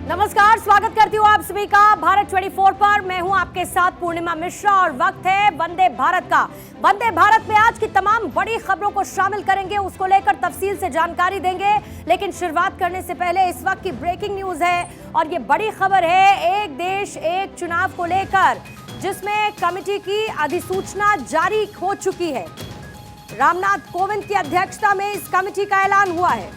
नमस्कार, स्वागत करती हूँ आप सभी का भारत 24 पर। मैं हूँ आपके साथ पूर्णिमा मिश्रा और वक्त है वंदे भारत का। वंदे भारत में आज की तमाम बड़ी खबरों को शामिल करेंगे, उसको लेकर तफसील से जानकारी देंगे। लेकिन शुरुआत करने से पहले इस वक्त की ब्रेकिंग न्यूज है और ये बड़ी खबर है एक देश एक चुनाव को लेकर, जिसमें कमेटी की अधिसूचना जारी हो चुकी है। रामनाथ कोविंद की अध्यक्षता में इस कमेटी का ऐलान हुआ है।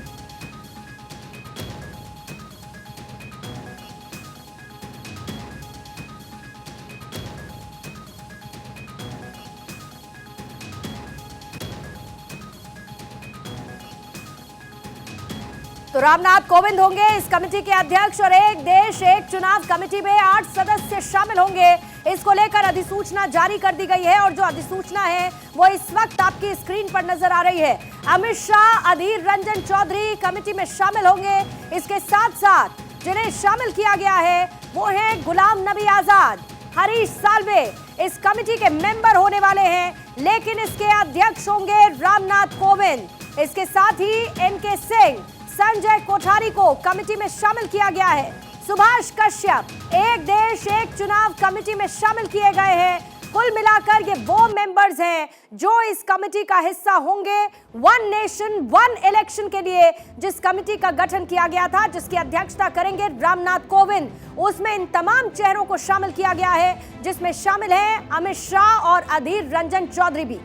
तो रामनाथ कोविंद होंगे इस कमेटी के अध्यक्ष और एक देश एक चुनाव कमेटी में 8 सदस्य शामिल होंगे। इसको लेकर अधिसूचना जारी कर दी गई है और जो अधिसूचना है वो इस वक्त आपकी स्क्रीन पर नजर आ रही है। अमित शाह, अधीर रंजन चौधरी कमेटी में शामिल होंगे। इसके साथ साथ जिन्हें शामिल किया गया है वो है गुलाम नबी आजाद, हरीश साल्वे इस कमेटी के मेंबर होने वाले हैं, लेकिन इसके अध्यक्ष होंगे रामनाथ कोविंद। इसके साथ ही एनके सिंह, संजय कोठारी को कमेटी में शामिल किया गया है। सुभाष कश्यप एक देश एक चुनाव कमेटी में शामिल किए गए हैं। कुल मिलाकर ये वो मेंबर्स हैं जो इस कमेटी का हिस्सा होंगे वन नेशन वन इलेक्शन के लिए, जिस कमेटी का गठन किया गया था, जिसकी अध्यक्षता करेंगे रामनाथ कोविंद। उसमें इन तमाम चेहरों को शामिल किया गया है, जिसमें शामिल हैं अमित शाह और अधीर रंजन चौधरी भी।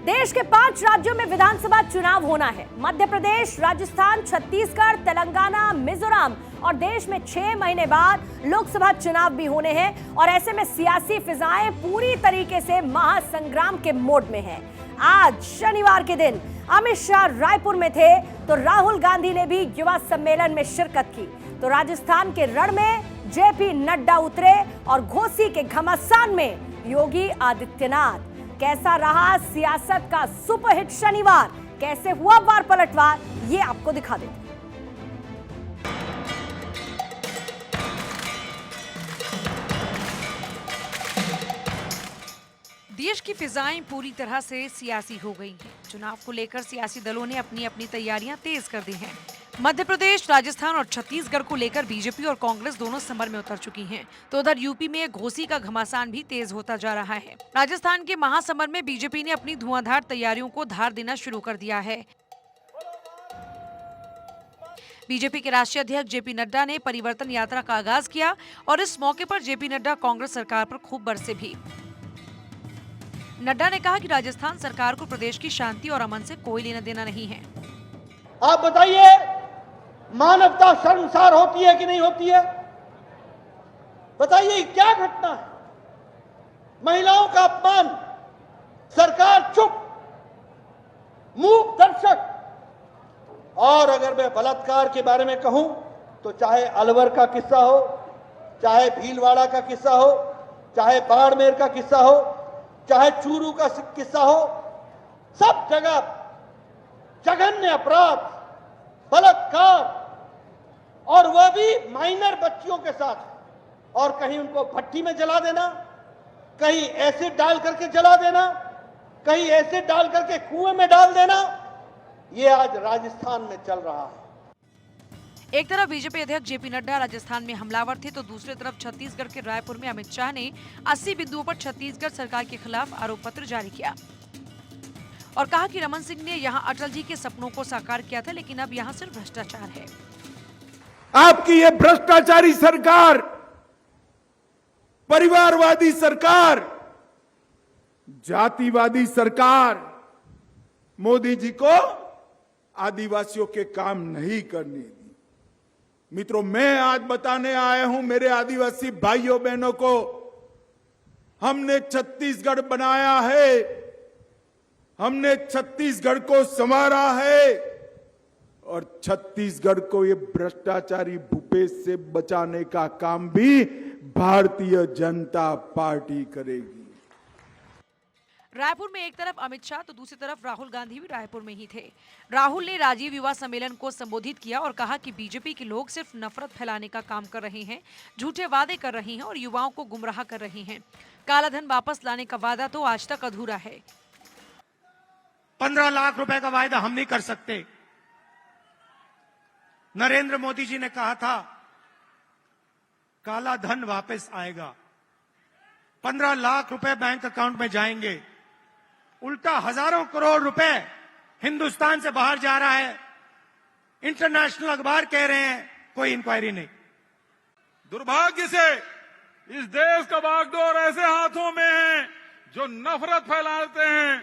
देश के 5 राज्यों में विधानसभा चुनाव होना है। मध्य प्रदेश, राजस्थान, छत्तीसगढ़, तेलंगाना, मिजोरम और देश में 6 महीने बाद लोकसभा चुनाव भी होने हैं और ऐसे में सियासी फिजाएं पूरी तरीके से महासंग्राम के मोड में हैं। आज शनिवार के दिन अमित शाह रायपुर में थे तो राहुल गांधी ने भी युवा सम्मेलन में शिरकत की। तो राजस्थान के रण में जेपी नड्डा उतरे और घोसी के घमासान में योगी आदित्यनाथ। कैसा रहा सियासत का सुपरहिट शनिवार, कैसे हुआ वार पलटवार, ये आपको दिखा देते हैं। देश की फिजाएं पूरी तरह से सियासी हो गई हैं। चुनाव को लेकर सियासी दलों ने अपनी अपनी तैयारियां तेज कर दी हैं। मध्य प्रदेश, राजस्थान और छत्तीसगढ़ को लेकर बीजेपी और कांग्रेस दोनों समर में उतर चुकी हैं। तो उधर यूपी में घोसी का घमासान भी तेज होता जा रहा है। राजस्थान के महासमर में बीजेपी ने अपनी धुआंधार तैयारियों को धार देना शुरू कर दिया है। बीजेपी के राष्ट्रीय अध्यक्ष जेपी नड्डा ने परिवर्तन यात्रा का आगाज किया और इस मौके पर जेपी नड्डा कांग्रेस सरकार पर खूब बरसे भी। नड्डा ने कहा कि राजस्थान सरकार को प्रदेश की शांति और अमन से कोई लेना देना नहीं है। आप बताइए, मानवता शर्मसार होती है कि नहीं होती है? बताइए क्या घटना है? महिलाओं का अपमान, सरकार चुप, मूक दर्शक। और अगर मैं बलात्कार के बारे में कहूं तो चाहे अलवर का किस्सा हो, चाहे भीलवाड़ा का किस्सा हो, चाहे बाड़मेर का किस्सा हो, चाहे चूरू का किस्सा हो, सब जगह जघन्य अपराध, बलात्कार, और वह भी माइनर बच्चियों के साथ। और कहीं उनको भट्टी में जला देना, कहीं एसिड डाल करके जला देना, कहीं एसिड डाल करके कुएं में डाल देना, ये आज राजस्थान में चल रहा है। एक तरफ बीजेपी अध्यक्ष जेपी नड्डा राजस्थान में हमलावर थे तो दूसरी तरफ छत्तीसगढ़ के रायपुर में अमित शाह ने 80 बिंदुओं पर छत्तीसगढ़ सरकार के खिलाफ आरोप पत्र जारी किया और कहा कि रमन सिंह ने यहां अटल जी के सपनों को साकार किया था, लेकिन अब यहां सिर्फ भ्रष्टाचार है। आपकी ये भ्रष्टाचारी सरकार, परिवारवादी सरकार, जातिवादी सरकार मोदी जी को आदिवासियों के काम नहीं करने दी। मित्रों, मैं आज बताने आया हूं मेरे आदिवासी भाइयों बहनों को, हमने छत्तीसगढ़ बनाया है, हमने छत्तीसगढ़ को संवारा है और छत्तीसगढ़ को ये भ्रष्टाचारी भूपेश से बचाने का काम भी भारतीय जनता पार्टी करेगी। रायपुर में एक तरफ अमित शाह तो दूसरी तरफ राहुल गांधी भी रायपुर में ही थे। राहुल ने राजीव युवा सम्मेलन को संबोधित किया और कहा कि बीजेपी के लोग सिर्फ नफरत फैलाने का काम कर रहे हैं, झूठे वादे कर रहे हैं और युवाओं को गुमराह कर रहे हैं। काला धन वापस लाने का वादा तो आज तक अधूरा है। 15 लाख रुपए का वायदा हम नहीं कर सकते, नरेंद्र मोदी जी ने कहा था काला धन वापस आएगा, 15 लाख रुपए बैंक अकाउंट में जाएंगे। उल्टा हजारों करोड़ रुपए हिंदुस्तान से बाहर जा रहा है। इंटरनेशनल अखबार कह रहे हैं कोई इंक्वायरी नहीं। दुर्भाग्य से इस देश का बागडोर ऐसे हाथों में है जो नफरत फैलाते हैं,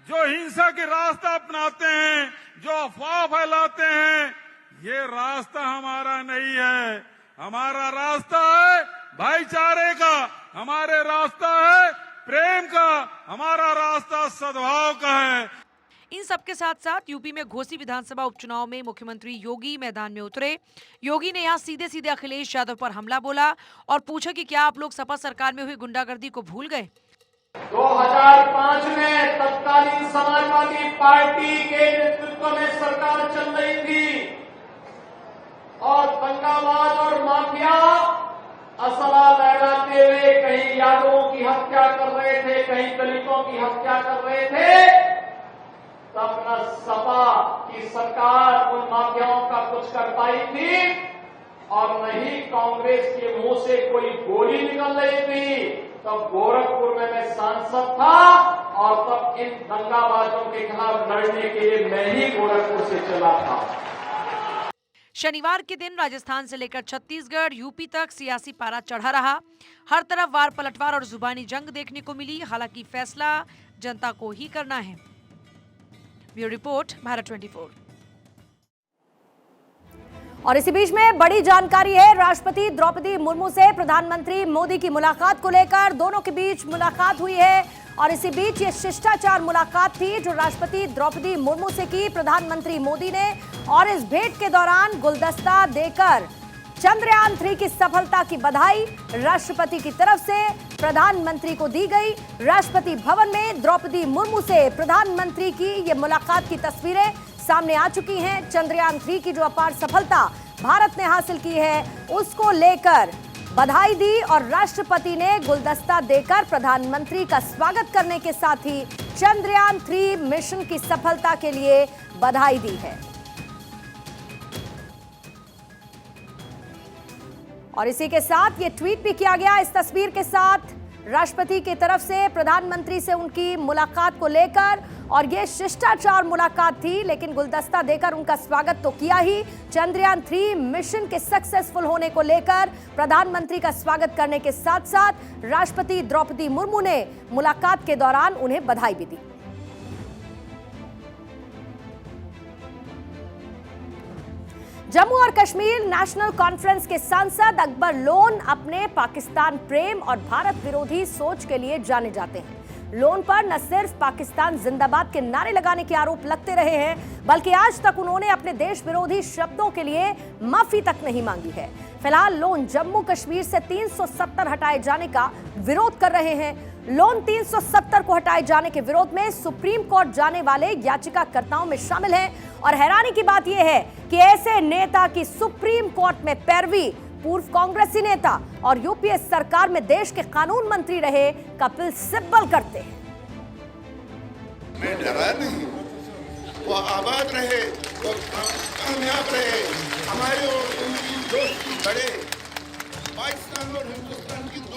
जो हिंसा के रास्ता अपनाते हैं, जो अफवाह फैलाते हैं। ये रास्ता हमारा नहीं है। हमारा रास्ता है भाईचारे का, हमारे रास्ता है प्रेम का, हमारा रास्ता सद्भाव का है। इन सबके साथ साथ यूपी में घोसी विधानसभा उपचुनाव में मुख्यमंत्री योगी मैदान में उतरे। योगी ने यहां सीधे सीधे अखिलेश यादव पर हमला बोला और पूछा कि क्या आप लोग सपा सरकार में हुई गुंडागर्दी को भूल गए। 2005 में तत्कालीन समाजवादी पार्टी के नेतृत्व में सरकार चल रही थी और दंगाबाज और माफिया असला लहराते हुए कहीं यादवों की हत्या कर रहे थे, कहीं दलितों की हत्या कर रहे थे। तब न सपा की सरकार उन माफियाओं का कुछ कर पाई थी और न ही कांग्रेस के मुंह से कोई गोली निकल रही थी। तब गोरखपुर में मैं सांसद था और तब इन दंगाबाजों के खिलाफ लड़ने के लिए मैं ही गोरखपुर से चला था। शनिवार के दिन राजस्थान से लेकर छत्तीसगढ़ यूपी तक सियासी पारा चढ़ा रहा। हर तरफ वार पलटवार और जुबानी जंग देखने को मिली। हालांकि फैसला जनता को ही करना है। Bureau report, Bharat 24। और इसी बीच में बड़ी जानकारी है। राष्ट्रपति द्रौपदी मुर्मू से प्रधानमंत्री मोदी की मुलाकात को लेकर दोनों के बीच मुलाकात हुई है और इसी बीच ये शिष्टाचार मुलाकात थी जो राष्ट्रपति द्रौपदी मुर्मू से की प्रधानमंत्री मोदी ने। और इस भेंट के दौरान गुलदस्ता देकर चंद्रयान 3 की सफलता की बधाई राष्ट्रपति की तरफ से प्रधानमंत्री को दी गई। राष्ट्रपति भवन में द्रौपदी मुर्मू से प्रधानमंत्री की ये मुलाकात की तस्वीरें सामने आ चुकी हैं। चंद्रयान 3 की जो अपार सफलता भारत ने हासिल की है उसको लेकर बधाई दी और राष्ट्रपति ने गुलदस्ता देकर प्रधानमंत्री का स्वागत करने के साथ ही चंद्रयान 3 मिशन की सफलता के लिए बधाई दी है। और इसी के साथ ये ट्वीट भी किया गया इस तस्वीर के साथ राष्ट्रपति की तरफ से प्रधानमंत्री से उनकी मुलाकात को लेकर। और ये शिष्टाचार मुलाकात थी लेकिन गुलदस्ता देकर उनका स्वागत तो किया ही। चंद्रयान 3 मिशन के सक्सेसफुल होने को लेकर प्रधानमंत्री का स्वागत करने के साथ साथ राष्ट्रपति द्रौपदी मुर्मू ने मुलाकात के दौरान उन्हें बधाई भी दी। जम्मू और कश्मीर नेशनल कॉन्फ्रेंस के सांसद अकबर लोन अपने पाकिस्तान प्रेम और भारत विरोधी सोच के लिए जाने जाते हैं। लोन पर न सिर्फ पाकिस्तान जिंदाबाद के नारे लगाने के आरोप लगते रहे हैं बल्कि आज तक उन्होंने अपने देश विरोधी शब्दों के लिए माफी तक नहीं मांगी है। फिलहाल लोन जम्मू कश्मीर से 370 हटाए जाने का विरोध कर रहे हैं। लोन 370 को हटाए जाने के विरोध में सुप्रीम कोर्ट जाने वाले याचिकाकर्ताओं में शामिल हैं। और हैरानी की बात यह है कि ऐसे नेता की सुप्रीम कोर्ट में पैरवी पूर्व कांग्रेसी नेता और यूपीए सरकार में देश के कानून मंत्री रहे कपिल सिब्बल करते हैं। मैं डरा नहीं, वो आबाद रहे, वो कामयाब रहे, हमारे और उनकी दोस्ती बढ़े। पाकिस्तान और हिंदुस्तान की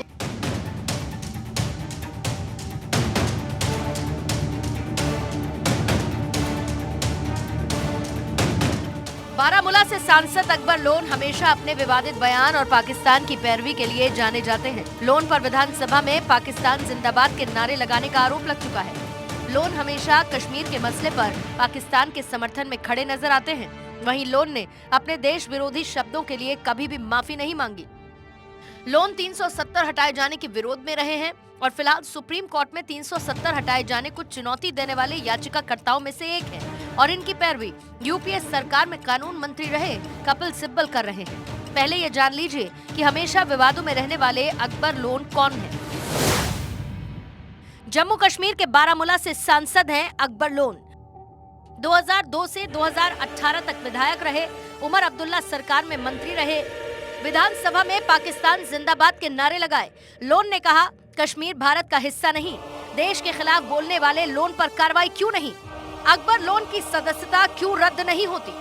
बारामूला से सांसद अकबर लोन हमेशा अपने विवादित बयान और पाकिस्तान की पैरवी के लिए जाने जाते हैं। लोन पर विधानसभा में पाकिस्तान जिंदाबाद के नारे लगाने का आरोप लग चुका है। लोन हमेशा कश्मीर के मसले पर पाकिस्तान के समर्थन में खड़े नजर आते हैं। वहीं लोन ने अपने देश विरोधी शब्दों के लिए कभी भी माफी नहीं मांगी। लोन 370 हटाए जाने के विरोध में रहे हैं और फिलहाल सुप्रीम कोर्ट में 370 हटाए जाने को चुनौती देने वाले याचिकाकर्ताओं में से एक है और इनकी पैरवी यूपीए सरकार में कानून मंत्री रहे कपिल सिब्बल कर रहे हैं। पहले ये जान लीजिए कि हमेशा विवादों में रहने वाले अकबर लोन कौन है। जम्मू कश्मीर के बारामूला से सांसद हैं अकबर लोन। 2002 से 2018 तक विधायक रहे। उमर अब्दुल्ला सरकार में मंत्री रहे। विधानसभा में पाकिस्तान जिंदाबाद के नारे लगाए। लोन ने कहा, कश्मीर भारत का हिस्सा नहीं, देश के खिलाफ बोलने वाले लोन पर कार्रवाई क्यों नहीं, अकबर लोन की सदस्यता क्यों रद्द नहीं होती।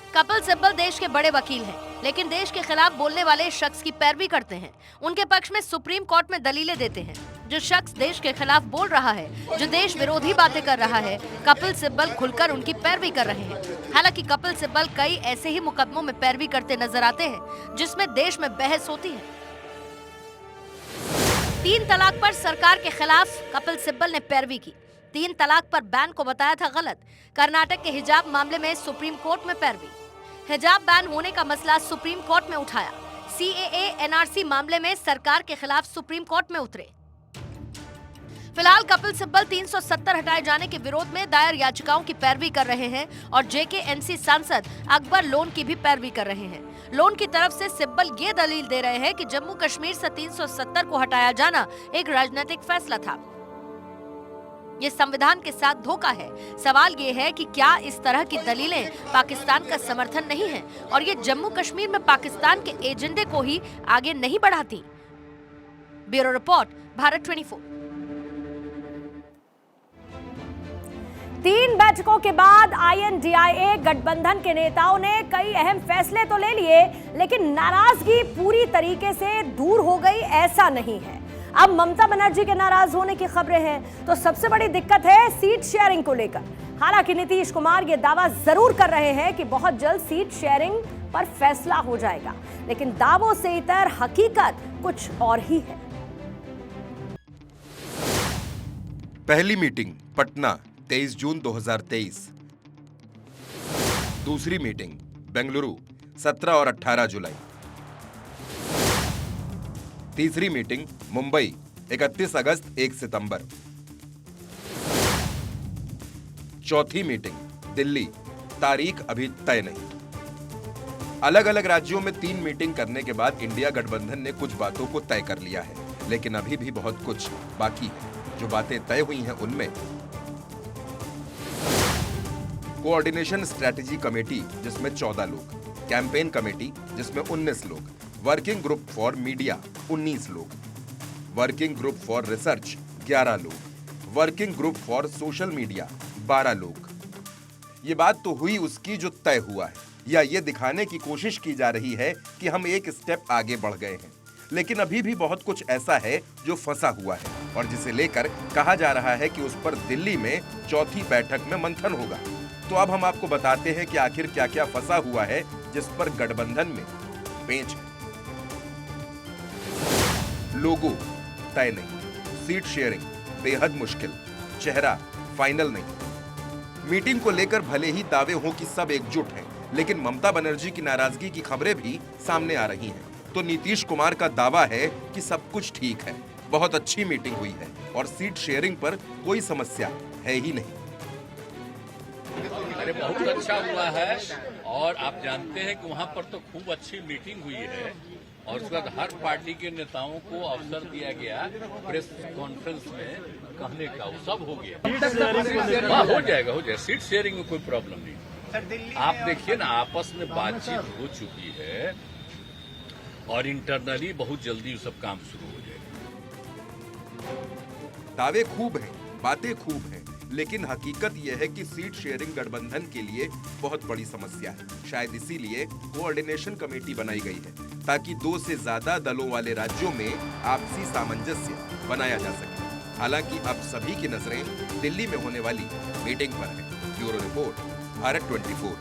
कपिल सिब्बल देश के बड़े वकील हैं, लेकिन देश के खिलाफ बोलने वाले शख्स की पैरवी करते हैं। उनके पक्ष में सुप्रीम कोर्ट में दलीलें देते हैं। जो शख्स देश के खिलाफ बोल रहा है, जो देश विरोधी बातें कर रहा है, कपिल सिब्बल खुलकर उनकी पैरवी कर रहे हैं। हालांकि कपिल सिब्बल कई ऐसे ही मुकदमों में पैरवी करते नजर आते हैं जिसमें देश में बहस होती है। 3 तलाक पर सरकार के खिलाफ कपिल सिब्बल ने पैरवी की। 3 तलाक पर बैन को बताया था गलत। कर्नाटक के हिजाब मामले में सुप्रीम कोर्ट में पैरवी। हिजाब बैन होने का मसला सुप्रीम कोर्ट में उठाया। CAA NRC मामले में सरकार के खिलाफ सुप्रीम कोर्ट में उतरे। फिलहाल कपिल सिब्बल 370 हटाए जाने के विरोध में दायर याचिकाओं की पैरवी कर रहे हैं और JKNC सांसद अकबर लोन की भी पैरवी कर रहे हैं। लोन की तरफ से सिब्बल ये दलील दे रहे हैं कि जम्मू कश्मीर से 370 को हटाया जाना एक राजनीतिक फैसला था। ये संविधान के साथ धोखा है। सवाल ये है कि क्या इस तरह की दलीलें पाकिस्तान का समर्थन नहीं है और ये जम्मू कश्मीर में पाकिस्तान के एजेंडे को ही आगे नहीं बढ़ाती। Bureau report, Bharat 24। 3 बैठकों के बाद INDIA गठबंधन के नेताओं ने कई अहम फैसले तो ले लिए, लेकिन नाराजगी पूरी तरीके से दूर हो गई ऐसा नहीं है। अब ममता बनर्जी के नाराज होने की खबरें हैं। तो सबसे बड़ी दिक्कत है सीट शेयरिंग को लेकर। हालांकि नीतीश कुमार ये दावा जरूर कर रहे हैं कि बहुत जल्द सीट शेयरिंग पर फैसला हो जाएगा, लेकिन दावों से इतर हकीकत कुछ और ही है। पहली मीटिंग पटना 23 जून 2023। दूसरी मीटिंग बेंगलुरु 17 और 18 जुलाई। तीसरी मीटिंग मुंबई 31 अगस्त 1 सितंबर। चौथी मीटिंग दिल्ली, तारीख अभी तय नहीं। अलग अलग राज्यों में 3 मीटिंग करने के बाद इंडिया गठबंधन ने कुछ बातों को तय कर लिया है, लेकिन अभी भी बहुत कुछ बाकी है। जो बातें तय हुई हैं उनमें कोऑर्डिनेशन स्ट्रेटजी कमेटी जिसमें 14 लोग, कैंपेन कमेटी जिसमें 19 लोग, वर्किंग ग्रुप फॉर मीडिया 19 लोग, वर्किंग ग्रुप फॉर रिसर्च 11 लोग, working group for social media 12 लोग। ये बात तो हुई उसकी जो तय हुआ है, या ये दिखाने की कोशिश की जा रही है कि हम एक स्टेप आगे बढ़ गए हैं। लेकिन अभी भी बहुत कुछ ऐसा है जो फंसा हुआ है और जिसे लेकर कहा जा रहा है कि उस पर दिल्ली में चौथी बैठक में मंथन होगा। तो अब हम आपको बताते हैं कि आखिर क्या क्या फंसा हुआ है जिस पर गठबंधन में पेंच है। लोगो तय नहीं, सीट शेयरिंग बेहद मुश्किल, चेहरा फाइनल नहीं। मीटिंग को लेकर भले ही दावे हों कि सब एकजुट हैं, लेकिन ममता बनर्जी की नाराजगी की खबरें भी सामने आ रही हैं। तो नीतीश कुमार का दावा है कि सब कुछ ठीक है, बहुत अच्छी मीटिंग हुई है और सीट शेयरिंग पर कोई समस्या है ही नहीं। अरे बहुत अच्छा हुआ है और आप जानते हैं कि वहाँ पर तो खूब अच्छी मीटिंग हुई है और उसके बाद हर पार्टी के नेताओं को अवसर दिया गया प्रेस कॉन्फ्रेंस में कहने का, वो सब हो गया। हाँ, हो जाएगा। सीट शेयरिंग में कोई प्रॉब्लम नहीं। आप देखिए ना, आपस में बातचीत हो चुकी है और इंटरनली बहुत जल्दी वो सब काम शुरू हो जाएगा। दावे खूब हैं, बातें खूब हैं, लेकिन हकीकत यह है कि सीट शेयरिंग गठबंधन के लिए बहुत बड़ी समस्या है। शायद इसीलिए कोऑर्डिनेशन कमेटी बनाई गई है ताकि 2 से ज्यादा दलों वाले राज्यों में आपसी सामंजस्य बनाया जा सके। हालांकि अब सभी की नजरें दिल्ली में होने वाली मीटिंग पर है। Bureau report, Bharat 24।